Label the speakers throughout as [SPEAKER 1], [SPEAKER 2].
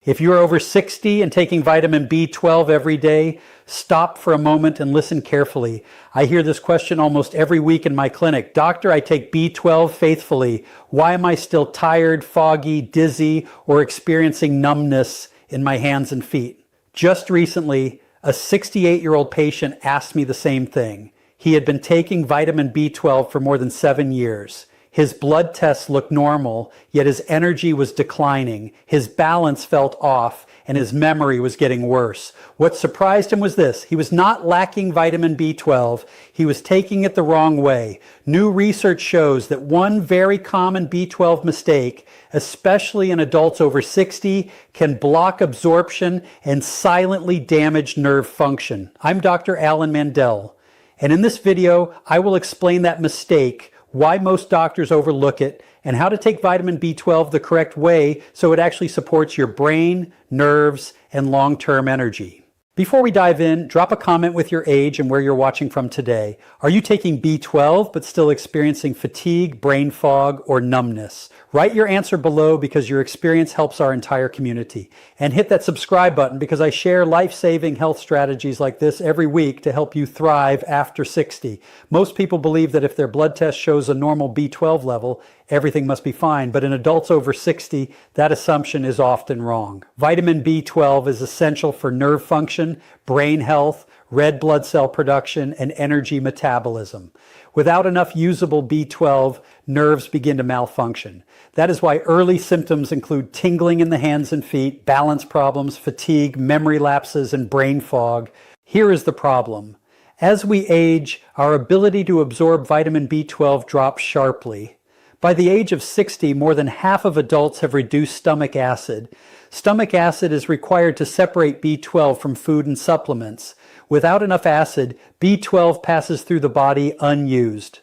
[SPEAKER 1] If you're over 60 and taking vitamin B12 every day, stop for a moment and listen carefully. I hear this question almost every week in my clinic. Doctor, I take B12 faithfully. Why am I still tired, foggy, dizzy, or experiencing numbness in my hands and feet? Just recently, a 68-year-old patient asked me the same thing. He had been taking vitamin B12 for more than 7 years. His blood tests looked normal, yet his energy was declining, his balance felt off, and his memory was getting worse. What surprised him was this: he was not lacking vitamin B12, he was taking it the wrong way. New research shows that one very common B12 mistake, especially in adults over 60, can block absorption and silently damage nerve function. I'm Dr. Alan Mandel, and in this video, I will explain that mistake, why most doctors overlook it, and how to take vitamin B12 the correct way so it actually supports your brain, nerves, and long-term energy. Before we dive in, drop a comment with your age and where you're watching from today. Are you taking B12 but still experiencing fatigue, brain fog, or numbness? Write your answer below because your experience helps our entire community. And hit that subscribe button because I share life-saving health strategies like this every week to help you thrive after 60. Most people believe that if their blood test shows a normal B12 level, everything must be fine. But in adults over 60, that assumption is often wrong. Vitamin B12 is essential for nerve function, brain health, red blood cell production, and energy metabolism. Without enough usable B12, nerves begin to malfunction. That is why early symptoms include tingling in the hands and feet, balance problems, fatigue, memory lapses, and brain fog. Here is the problem. As we age, our ability to absorb vitamin B12 drops sharply. By the age of 60, more than half of adults have reduced stomach acid. Stomach acid is required to separate B12 from food and supplements. Without enough acid, B12 passes through the body unused.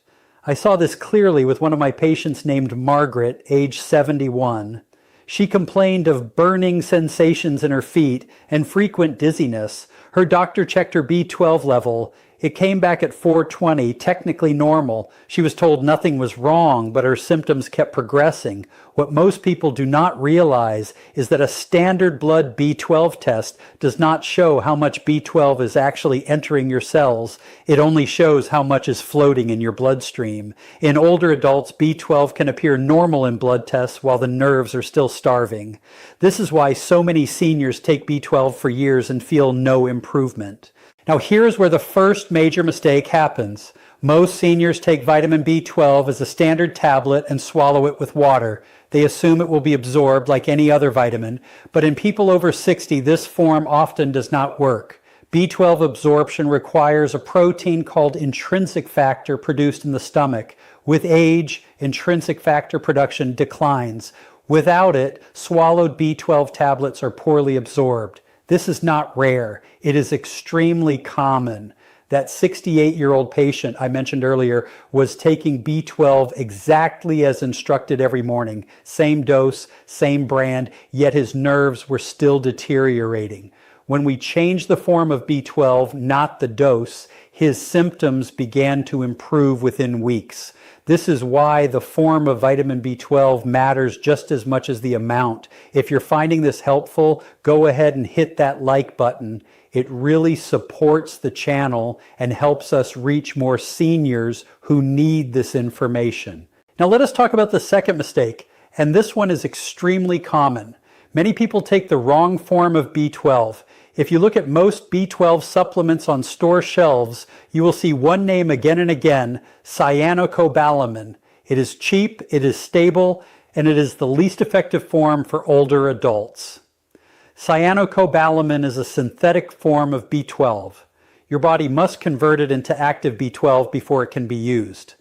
[SPEAKER 1] I saw this clearly with one of my patients named Margaret, age 71. She complained of burning sensations in her feet and frequent dizziness. Her doctor checked her B12 level. It came back at 420, technically normal. She was told nothing was wrong, but her symptoms kept progressing. What most people do not realize is that a standard blood B12 test does not show how much B12 is actually entering your cells. It only shows how much is floating in your bloodstream. In older adults, B12 can appear normal in blood tests while the nerves are still starving. This is why so many seniors take B12 for years and feel no improvement. Now here's where the first major mistake happens. Most seniors take vitamin B12 as a standard tablet and swallow it with water. They assume it will be absorbed like any other vitamin, but in people over 60, this form often does not work. B12 absorption requires a protein called intrinsic factor produced in the stomach. With age, intrinsic factor production declines. Without it, swallowed B12 tablets are poorly absorbed. This is not rare. It is extremely common. That 68-year-old patient I mentioned earlier was taking B12 exactly as instructed every morning. Same dose, same brand, yet his nerves were still deteriorating. When we changed the form of B12, not the dose, his symptoms began to improve within weeks. This is why the form of vitamin B12 matters just as much as the amount. If you're finding this helpful, go ahead and hit that like button. It really supports the channel and helps us reach more seniors who need this information. Now let us talk about the second mistake, and this one is extremely common. Many people take the wrong form of B12. If you look at most B12 supplements on store shelves, you will see one name again and again, cyanocobalamin. It is cheap, it is stable, and it is the least effective form for older adults. Cyanocobalamin is a synthetic form of B12. Your body must convert it into active B12 before it can be used.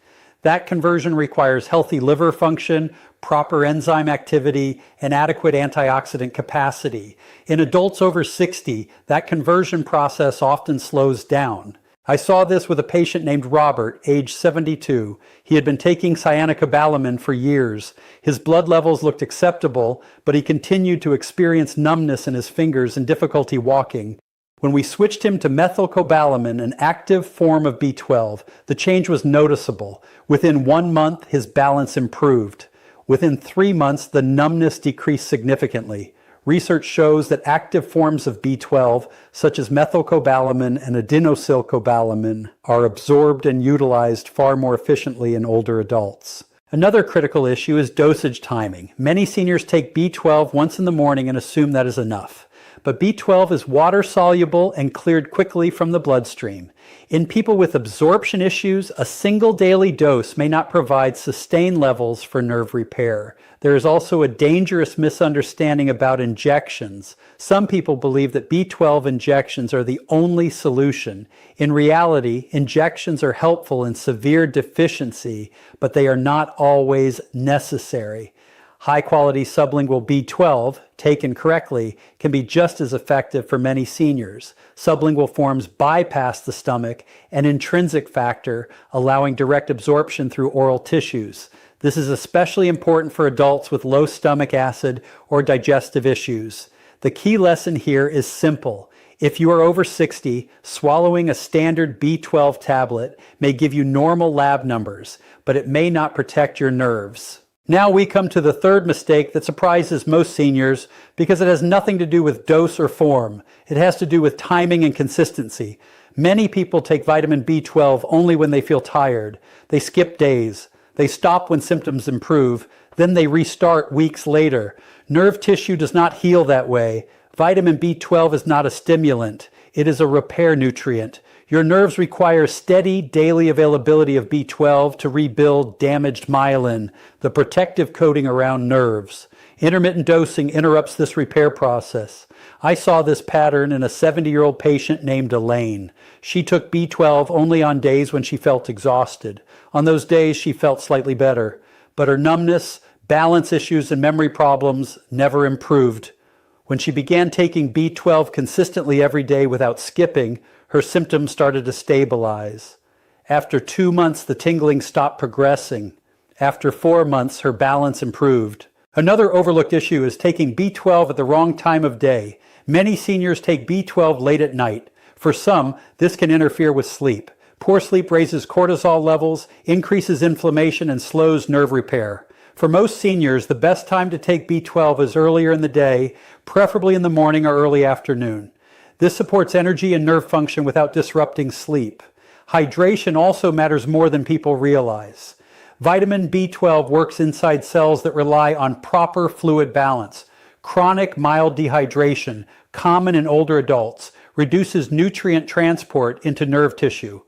[SPEAKER 1] That conversion requires healthy liver function, proper enzyme activity, and adequate antioxidant capacity. In adults over 60, that conversion process often slows down. I saw this with a patient named Robert, age 72. He had been taking cyanocobalamin for years. His blood levels looked acceptable, but he continued to experience numbness in his fingers and difficulty walking. When we switched him to methylcobalamin, an active form of B12, the change was noticeable. Within 1 month, his balance improved. Within 3 months, the numbness decreased significantly. Research shows that active forms of B12, such as methylcobalamin and adenosylcobalamin, are absorbed and utilized far more efficiently in older adults. Another critical issue is dosage timing. Many seniors take B12 once in the morning and assume that is enough. But B12 is water-soluble and cleared quickly from the bloodstream. In people with absorption issues, a single daily dose may not provide sustained levels for nerve repair. There is also a dangerous misunderstanding about injections. Some people believe that B12 injections are the only solution. In reality, injections are helpful in severe deficiency, but they are not always necessary. High-quality sublingual B12, taken correctly, can be just as effective for many seniors. Sublingual forms bypass the stomach, an intrinsic factor allowing direct absorption through oral tissues. This is especially important for adults with low stomach acid or digestive issues. The key lesson here is simple. If you are over 60, swallowing a standard B12 tablet may give you normal lab numbers, but it may not protect your nerves. Now we come to the third mistake that surprises most seniors because it has nothing to do with dose or form. It has to do with timing and consistency. Many people take vitamin B12 only when they feel tired. They skip days. They stop when symptoms improve. Then they restart weeks later. Nerve tissue does not heal that way. Vitamin B12 is not a stimulant. It is a repair nutrient. Your nerves require steady daily availability of B12 to rebuild damaged myelin, the protective coating around nerves. Intermittent dosing interrupts this repair process. I saw this pattern in a 70-year-old patient named Elaine. She took B12 only on days when she felt exhausted. On those days, she felt slightly better, but her numbness, balance issues, and memory problems never improved. When she began taking B12 consistently every day without skipping, her symptoms started to stabilize. After 2 months, the tingling stopped progressing. After 4 months, her balance improved. Another overlooked issue is taking B12 at the wrong time of day. Many seniors take B12 late at night. For some, this can interfere with sleep. Poor sleep raises cortisol levels, increases inflammation, and slows nerve repair. For most seniors, the best time to take B12 is earlier in the day, preferably in the morning or early afternoon. This supports energy and nerve function without disrupting sleep. Hydration also matters more than people realize. Vitamin B12 works inside cells that rely on proper fluid balance. Chronic mild dehydration, common in older adults, reduces nutrient transport into nerve tissue.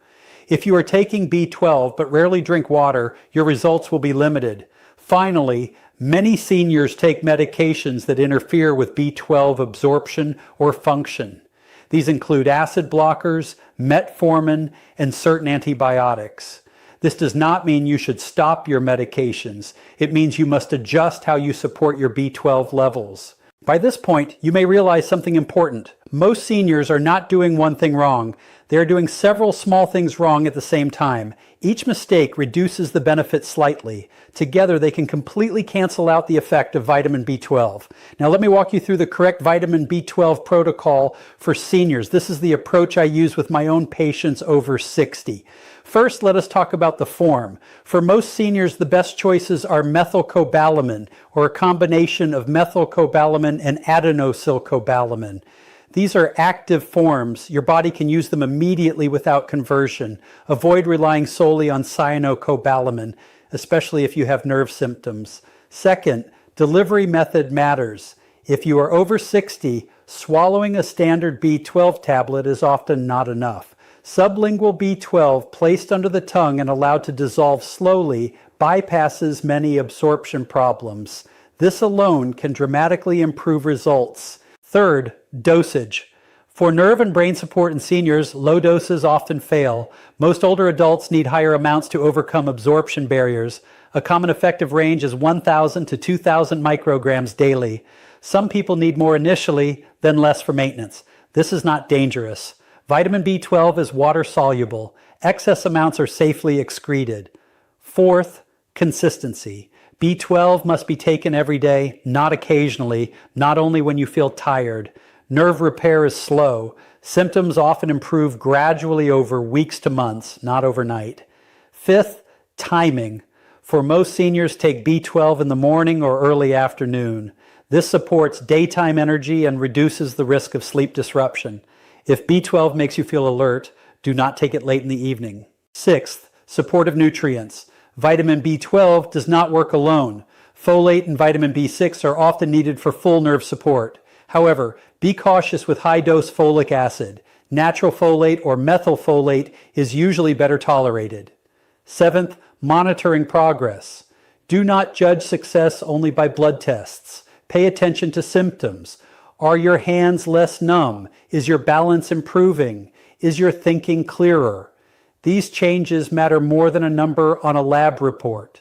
[SPEAKER 1] If you are taking B12 but rarely drink water, your results will be limited. Finally, many seniors take medications that interfere with B12 absorption or function. These include acid blockers, metformin, and certain antibiotics. This does not mean you should stop your medications. It means you must adjust how you support your B12 levels. By this point, you may realize something important. Most seniors are not doing one thing wrong. They are doing several small things wrong at the same time. Each mistake reduces the benefit slightly. Together, they can completely cancel out the effect of vitamin B12. Now, let me walk you through the correct vitamin B12 protocol for seniors. This is the approach I use with my own patients over 60. First, let us talk about the form. For most seniors, the best choices are methylcobalamin, or a combination of methylcobalamin and adenosylcobalamin. These are active forms. Your body can use them immediately without conversion. Avoid relying solely on cyanocobalamin, especially if you have nerve symptoms. Second, delivery method matters. If you are over 60, swallowing a standard B12 tablet is often not enough. Sublingual B12 placed under the tongue and allowed to dissolve slowly bypasses many absorption problems. This alone can dramatically improve results. Third, dosage. For nerve and brain support in seniors, low doses often fail. Most older adults need higher amounts to overcome absorption barriers. A common effective range is 1,000 to 2,000 micrograms daily. Some people need more initially, then less for maintenance. This is not dangerous. Vitamin B12 is water soluble. Excess amounts are safely excreted. Fourth, consistency. B12 must be taken every day, not occasionally, not only when you feel tired. Nerve repair is slow. Symptoms often improve gradually over weeks to months, not overnight. Fifth, timing. For most seniors, take B12 in the morning or early afternoon. This supports daytime energy and reduces the risk of sleep disruption. If B12 makes you feel alert, do not take it late in the evening. Sixth, supportive nutrients. Vitamin B12 does not work alone. Folate and vitamin B6 are often needed for full nerve support. However, be cautious with high-dose folic acid. Natural folate or methylfolate is usually better tolerated. Seventh, monitoring progress. Do not judge success only by blood tests. Pay attention to symptoms. Are your hands less numb? Is your balance improving? Is your thinking clearer? These changes matter more than a number on a lab report.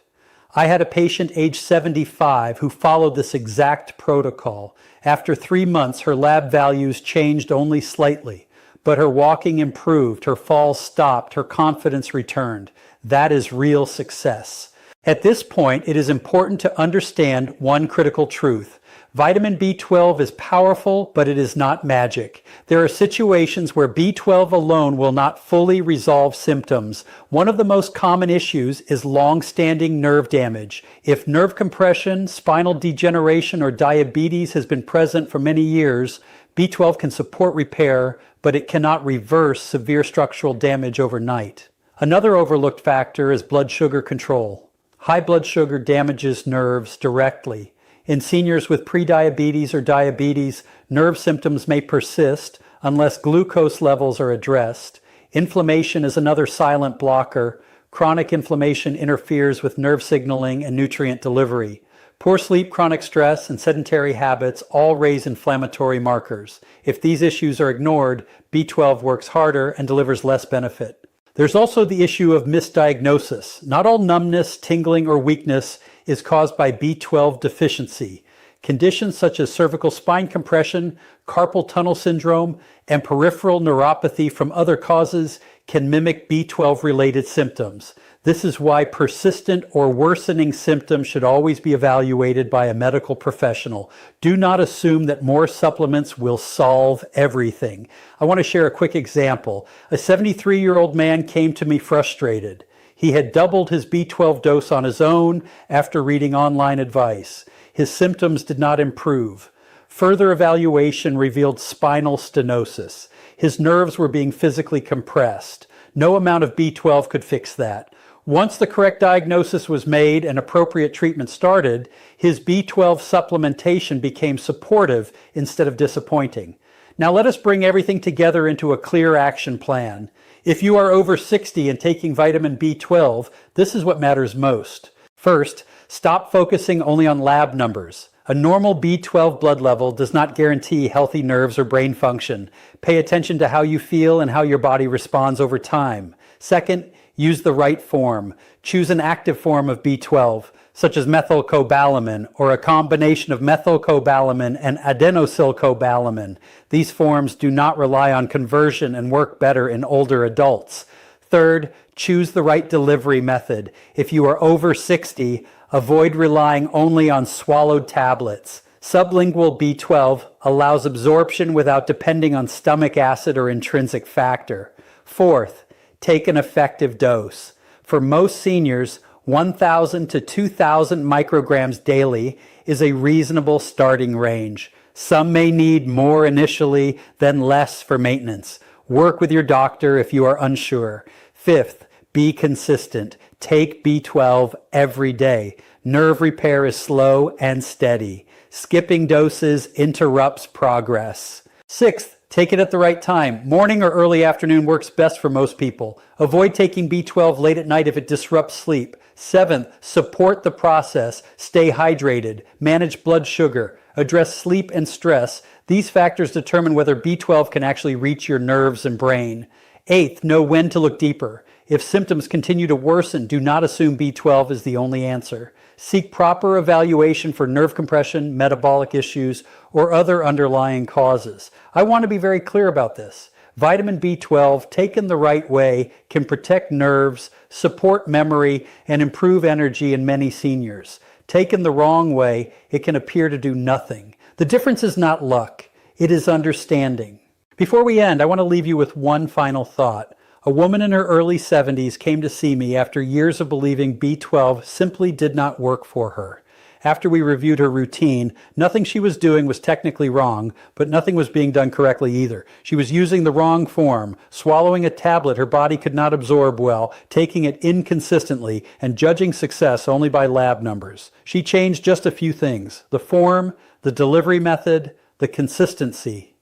[SPEAKER 1] I had a patient age 75 who followed this exact protocol. After 3 months, her lab values changed only slightly, but her walking improved, her falls stopped, her confidence returned. That is real success. At this point, it is important to understand one critical truth. Vitamin B12 is powerful, but it is not magic. There are situations where B12 alone will not fully resolve symptoms. One of the most common issues is long-standing nerve damage. If nerve compression, spinal degeneration, or diabetes has been present for many years, B12 can support repair, but it cannot reverse severe structural damage overnight. Another overlooked factor is blood sugar control. High blood sugar damages nerves directly. In seniors with prediabetes or diabetes, nerve symptoms may persist unless glucose levels are addressed. Inflammation is another silent blocker. Chronic inflammation interferes with nerve signaling and nutrient delivery. Poor sleep, chronic stress, and sedentary habits all raise inflammatory markers. If these issues are ignored, B12 works harder and delivers less benefit. There's also the issue of misdiagnosis. Not all numbness, tingling, or weakness is caused by B12 deficiency. Conditions such as cervical spine compression, carpal tunnel syndrome, and peripheral neuropathy from other causes can mimic B12-related symptoms. This is why persistent or worsening symptoms should always be evaluated by a medical professional. Do not assume that more supplements will solve everything. I want to share a quick example. A 73-year-old man came to me frustrated. He had doubled his B12 dose on his own after reading online advice. His symptoms did not improve. Further evaluation revealed spinal stenosis. His nerves were being physically compressed. No amount of B12 could fix that. Once the correct diagnosis was made and appropriate treatment started, his B12 supplementation became supportive instead of disappointing. Now let us bring everything together into a clear action plan. If you are over 60 and taking vitamin B12, this is what matters most. First, stop focusing only on lab numbers. A normal B12 blood level does not guarantee healthy nerves or brain function. Pay attention to how you feel and how your body responds over time. Second, use the right form. Choose an active form of B12, such as methylcobalamin or a combination of methylcobalamin and adenosylcobalamin. These forms do not rely on conversion and work better in older adults. Third, choose the right delivery method. If you are over 60, avoid relying only on swallowed tablets. Sublingual B12 allows absorption without depending on stomach acid or intrinsic factor. Fourth, take an effective dose. For most seniors, 1,000 to 2,000 micrograms daily is a reasonable starting range. Some may need more initially, then less for maintenance. Work with your doctor if you are unsure. Fifth, be consistent. Take B12 every day. Nerve repair is slow and steady. Skipping doses interrupts progress. Sixth, take it at the right time. Morning or early afternoon works best for most people. Avoid taking B12 late at night if it disrupts sleep. Seventh, support the process. Stay hydrated. Manage blood sugar. Address sleep and stress. These factors determine whether B12 can actually reach your nerves and brain. Eighth, know when to look deeper. If symptoms continue to worsen, do not assume B12 is the only answer. Seek proper evaluation for nerve compression, metabolic issues, or other underlying causes. I want to be very clear about this. Vitamin B12, taken the right way, can protect nerves, support memory, and improve energy in many seniors. Taken the wrong way, it can appear to do nothing. The difference is not luck, it is understanding. Before we end, I want to leave you with one final thought. A woman in her early 70s came to see me after years of believing B12 simply did not work for her. After we reviewed her routine, nothing she was doing was technically wrong, but nothing was being done correctly either. She was using the wrong form, swallowing a tablet her body could not absorb well, taking it inconsistently, and judging success only by lab numbers. She changed just a few things: the form, the delivery method, the consistency.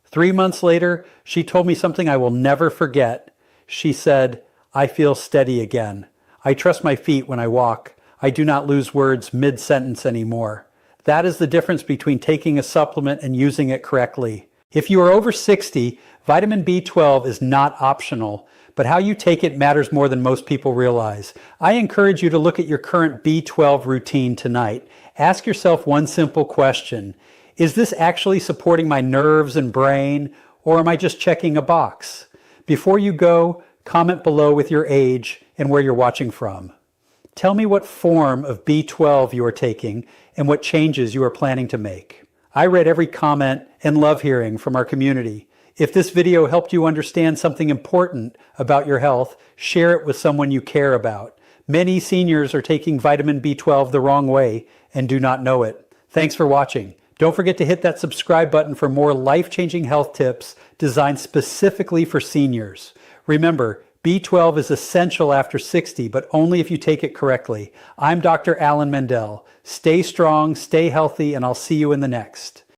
[SPEAKER 1] 3 months later, she told me something I will never forget. She said, "I feel steady again. I trust my feet when I walk. I do not lose words mid-sentence anymore." That is the difference between taking a supplement and using it correctly. If you are over 60, vitamin B12 is not optional, but how you take it matters more than most people realize. I encourage you to look at your current B12 routine tonight. Ask yourself one simple question: is this actually supporting my nerves and brain, or am I just checking a box? Before you go, comment below with your age and where you're watching from. Tell me what form of B12 you are taking and what changes you are planning to make. I read every comment and love hearing from our community. If this video helped you understand something important about your health, share it with someone you care about. Many seniors are taking vitamin B12 the wrong way and do not know it. Thanks for watching. Don't forget to hit that subscribe button for more life-changing health tips designed specifically for seniors. Remember, B12 is essential after 60, but only if you take it correctly. I'm Dr. Alan Mendel. Stay strong, stay healthy, and I'll see you in the next.